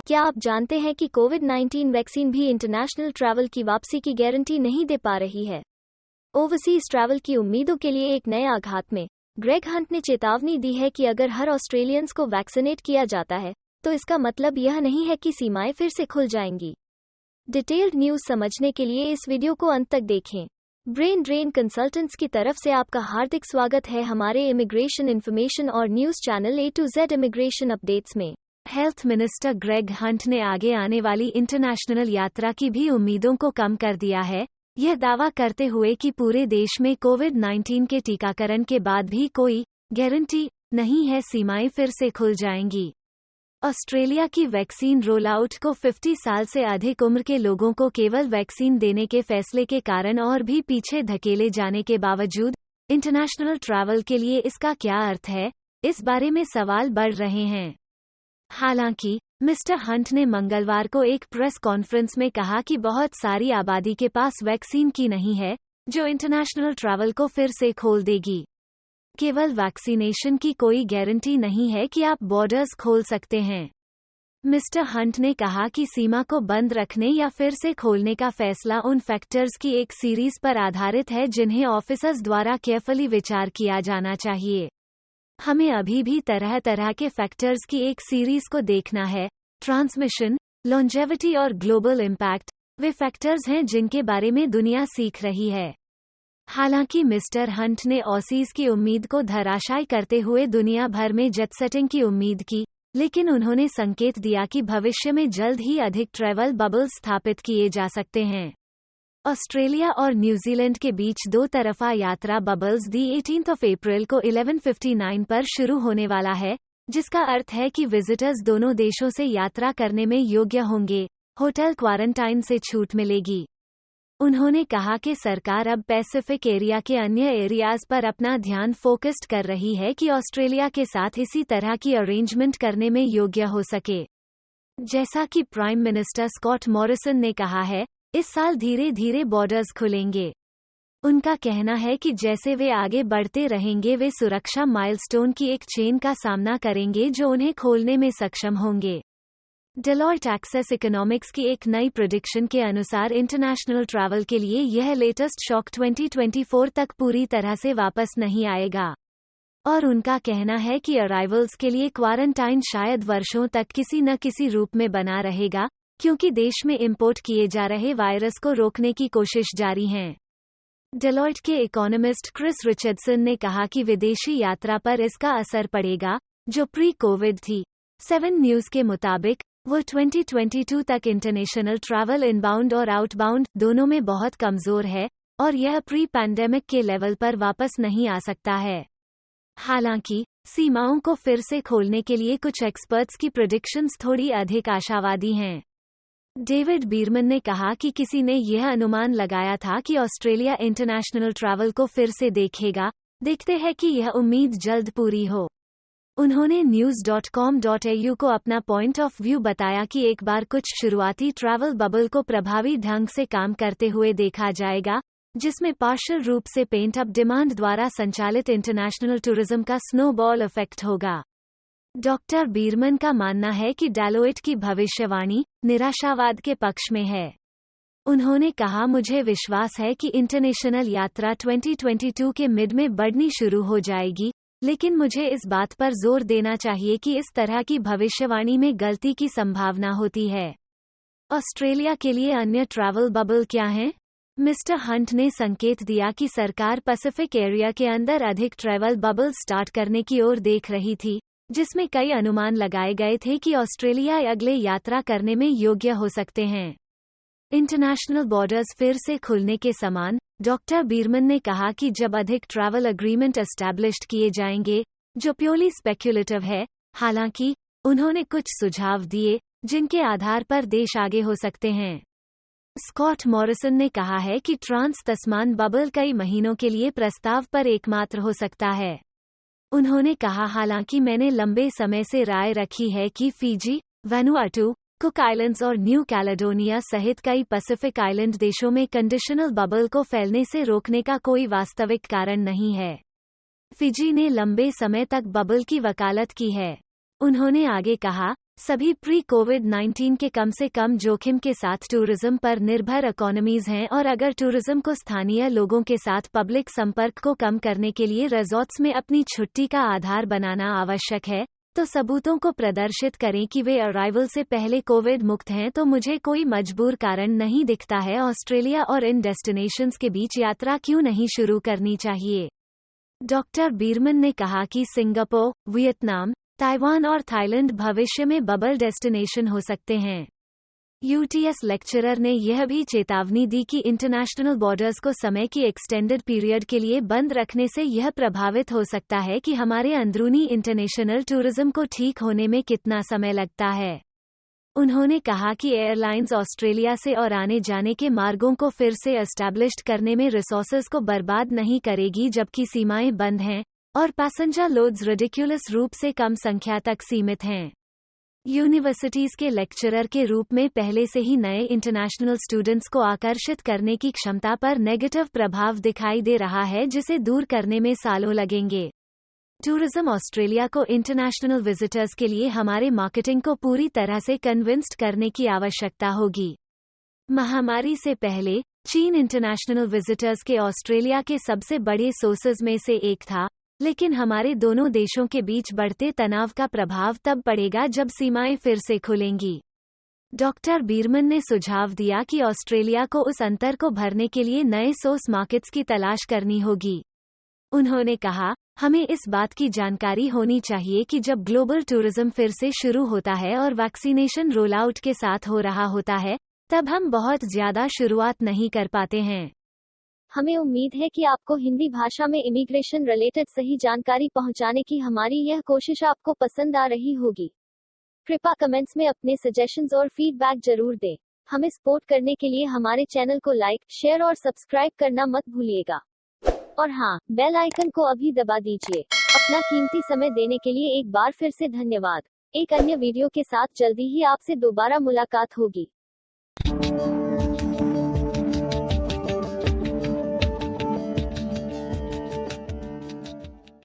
क्या आप जानते हैं कि कोविड-19 वैक्सीन भी इंटरनेशनल ट्रैवल की वापसी की गारंटी नहीं दे पा रही है? ओवरसीज ट्रैवल की उम्मीदों के लिए एक नए आघात में ग्रेग हंट ने चेतावनी दी है कि अगर हर ऑस्ट्रेलियंस को वैक्सीनेट किया जाता है, तो इसका मतलब यह नहीं है कि सीमाएं फिर से खुल जाएंगी। डिटेल्ड न्यूज़ समझने के लिए इस वीडियो को अंत तक देखें। ब्रेन ड्रेन कंसल्टेंट्स की तरफ से आपका हार्दिक स्वागत है हमारे इमिग्रेशन इन्फॉर्मेशन और news channel A to Z immigration updates में। हेल्थ मिनिस्टर ग्रेग हंट ने आगे आने वाली इंटरनेशनल यात्रा की भी उम्मीदों को कम कर दिया है, यह दावा करते हुए कि पूरे देश में कोविड-19 के टीकाकरण के बाद भी कोई गारंटी नहीं है सीमाएं फिर से खुल जाएंगी। ऑस्ट्रेलिया की वैक्सीन रोल आउट को 50 साल से अधिक उम्र के लोगों को केवल वैक्सीन देने के फैसले के कारण और भी पीछे धकेले जाने के बावजूद इंटरनेशनल ट्रैवल के लिए इसका क्या अर्थ है, इस बारे में सवाल बढ़ रहे हैं। हालांकि मिस्टर हंट ने मंगलवार को एक प्रेस कॉन्फ्रेंस में कहा कि बहुत सारी आबादी के पास वैक्सीन की नहीं है, जो इंटरनेशनल ट्रैवल को फिर से खोल देगी। केवल वैक्सीनेशन की कोई गारंटी नहीं है कि आप बॉर्डर्स खोल सकते हैं। मिस्टर हंट ने कहा कि सीमा को बंद रखने या फिर से खोलने का फैसला उन फैक्टर्स की एक सीरीज पर आधारित है जिन्हें ऑफिसर्स द्वारा केयरफुली विचार किया जाना चाहिए। हमें अभी भी तरह तरह के फैक्टर्स की एक सीरीज को देखना है। ट्रांसमिशन, लॉन्जेविटी और ग्लोबल इम्पैक्ट वे फैक्टर्स हैं जिनके बारे में दुनिया सीख रही है। हालांकि मिस्टर हंट ने ऑसीज की उम्मीद को धराशायी करते हुए दुनिया भर में जेट सेटिंग की उम्मीद की, लेकिन उन्होंने संकेत दिया कि भविष्य में जल्द ही अधिक ट्रैवल बबल्स स्थापित किए जा सकते हैं। ऑस्ट्रेलिया और न्यूजीलैंड के बीच दो तरफा यात्रा बबल्स दी 18 अप्रैल को 11:59 पर शुरू होने वाला है, जिसका अर्थ है कि विजिटर्स दोनों देशों से यात्रा करने में योग्य होंगे। होटल क्वारंटाइन से छूट मिलेगी। उन्होंने कहा कि सरकार अब पैसिफिक एरिया के अन्य एरियाज पर अपना ध्यान फोकस्ड कर रही है कि ऑस्ट्रेलिया के साथ इसी तरह की अरेंजमेंट करने में योग्य हो सके। जैसा कि प्राइम मिनिस्टर स्कॉट मॉरिसन ने कहा है, इस साल धीरे धीरे बॉर्डर्स खुलेंगे। उनका कहना है कि जैसे वे आगे बढ़ते रहेंगे वे सुरक्षा माइलस्टोन की एक चेन का सामना करेंगे जो उन्हें खोलने में सक्षम होंगे। डेलॉयट एक्सेस इकोनॉमिक्स की एक नई प्रेडिक्शन के अनुसार इंटरनेशनल ट्रैवल के लिए यह लेटेस्ट शॉक 2024 तक पूरी तरह से वापस नहीं आएगा। और उनका कहना है कि अराइवल्स के लिए क्वारंटाइन शायद वर्षों तक किसी न किसी रूप में बना रहेगा, क्योंकि देश में इंपोर्ट किए जा रहे वायरस को रोकने की कोशिश जारी है। डेलॉयट के इकोनॉमिस्ट क्रिस रिचर्डसन ने कहा कि विदेशी यात्रा पर इसका असर पड़ेगा, जो प्री कोविड थी। 7 न्यूज़ के मुताबिक वो 2022 तक इंटरनेशनल ट्रैवल इनबाउंड और आउटबाउंड दोनों में बहुत कमजोर है और यह प्री पैंडेमिक के लेवल पर वापस नहीं आ सकता है। हालांकि सीमाओं को फिर से खोलने के लिए कुछ एक्सपर्ट्स की प्रेडिक्शंस थोड़ी अधिक आशावादी हैं। डेविड बीरमन ने कहा कि किसी ने यह अनुमान लगाया था कि ऑस्ट्रेलिया इंटरनेशनल ट्रैवल को फिर से देखेगा। देखते हैं कि यह उम्मीद जल्द पूरी हो। उन्होंने news.com.au को अपना पॉइंट ऑफ व्यू बताया कि एक बार कुछ शुरुआती ट्रैवल बबल को प्रभावी ढंग से काम करते हुए देखा जाएगा, जिसमें पार्शियल रूप से पेंट अप डिमांड द्वारा संचालित इंटरनेशनल टूरिज्म का स्नोबॉल इफेक्ट होगा। डॉक्टर बीरमन का मानना है कि डेलोइट की भविष्यवाणी निराशावाद के पक्ष में है। उन्होंने कहा, मुझे विश्वास है कि इंटरनेशनल यात्रा 2022 के मिड में बढ़नी शुरू हो जाएगी, लेकिन मुझे इस बात पर जोर देना चाहिए कि इस तरह की भविष्यवाणी में गलती की संभावना होती है। ऑस्ट्रेलिया के लिए अन्य ट्रैवल बबल क्या हैं? मिस्टर हंट ने संकेत दिया कि सरकार पैसिफिक एरिया के अंदर अधिक ट्रैवल बबल स्टार्ट करने की ओर देख रही थी, जिसमें कई अनुमान लगाए गए थे कि ऑस्ट्रेलिया अगले यात्रा करने में योग्य हो सकते हैं। इंटरनेशनल बॉर्डर्स फिर से खुलने के समान, डॉक्टर बीरमन ने कहा कि जब अधिक ट्रैवल एग्रीमेंट एस्टैब्लिश्ड किए जाएंगे, जो प्योरली स्पेक्युलेटिव है। हालांकि उन्होंने कुछ सुझाव दिए जिनके आधार पर देश आगे हो सकते हैं। स्कॉट मॉरिसन ने कहा है कि ट्रांस तस्मान बबल कई महीनों के लिए प्रस्ताव पर एकमात्र हो सकता है। उन्होंने कहा, हालांकि मैंने लंबे समय से राय रखी है कि फिजी, वैनुआटू, कुक आइलैंड्स और न्यू कैलेडोनिया सहित कई पैसिफिक आइलैंड देशों में कंडीशनल बबल को फैलने से रोकने का कोई वास्तविक कारण नहीं है। फिजी ने लंबे समय तक बबल की वकालत की है। उन्होंने आगे कहा, सभी प्री कोविड-19 के कम से कम जोखिम के साथ टूरिज्म पर निर्भर इकोनॉमीज हैं और अगर टूरिज्म को स्थानीय लोगों के साथ पब्लिक संपर्क को कम करने के लिए रिजॉर्ट्स में अपनी छुट्टी का आधार बनाना आवश्यक है, तो सबूतों को प्रदर्शित करें कि वे अराइवल से पहले कोविड मुक्त हैं। तो मुझे कोई मजबूर कारण नहीं दिखता है ऑस्ट्रेलिया और इन डेस्टिनेशंस के बीच यात्रा क्यों नहीं शुरू करनी चाहिए। डॉक्टर बीरमन ने कहा कि सिंगापुर, वियतनाम, ताइवान और थाईलैंड भविष्य में बबल डेस्टिनेशन हो सकते हैं। यूटीएस लेक्चरर ने यह भी चेतावनी दी कि इंटरनेशनल बॉर्डर्स को समय की एक्सटेंडेड पीरियड के लिए बंद रखने से यह प्रभावित हो सकता है कि हमारे अंदरूनी इंटरनेशनल टूरिज्म को ठीक होने में कितना समय लगता है। उन्होंने कहा कि एयरलाइंस ऑस्ट्रेलिया से और आने जाने के मार्गों को फिर से एस्टैब्लिश्ड करने में रिसोर्सेज को बर्बाद नहीं करेगी जबकि सीमाएं बंद हैं और पैसेंजर लोड्स रिडिक्युलस रूप से कम संख्या तक सीमित हैं। यूनिवर्सिटीज के लेक्चरर के रूप में पहले से ही नए इंटरनेशनल स्टूडेंट्स को आकर्षित करने की क्षमता पर नेगेटिव प्रभाव दिखाई दे रहा है जिसे दूर करने में सालों लगेंगे। टूरिज्म ऑस्ट्रेलिया को इंटरनेशनल विजिटर्स के लिए हमारे मार्केटिंग को पूरी तरह से कन्विंस्ड करने की आवश्यकता होगी। महामारी से पहले चीन इंटरनेशनल विजिटर्स के ऑस्ट्रेलिया के सबसे बड़े सोर्सेज में से एक था, लेकिन हमारे दोनों देशों के बीच बढ़ते तनाव का प्रभाव तब पड़ेगा जब सीमाएं फिर से खुलेंगी। डॉक्टर बीरमन ने सुझाव दिया कि ऑस्ट्रेलिया को उस अंतर को भरने के लिए नए सोर्स मार्केट्स की तलाश करनी होगी। उन्होंने कहा, हमें इस बात की जानकारी होनी चाहिए कि जब ग्लोबल टूरिज्म फिर से शुरू होता है और वैक्सीनेशन रोल आउट के साथ हो रहा होता है, तब हम बहुत ज्यादा शुरुआत नहीं कर पाते हैं। हमें उम्मीद है कि आपको हिंदी भाषा में इमिग्रेशन रिलेटेड सही जानकारी पहुंचाने की हमारी यह कोशिश आपको पसंद आ रही होगी। कृपया कमेंट्स में अपने सजेशंस और फीडबैक जरूर दें। हमें सपोर्ट करने के लिए हमारे चैनल को लाइक, शेयर और सब्सक्राइब करना मत भूलिएगा। और हाँ, बेल आइकन को अभी दबा दीजिए। अपना कीमती समय देने के लिए एक बार फिर से धन्यवाद। एक अन्य वीडियो के साथ जल्दी ही आपसे दोबारा मुलाकात होगी।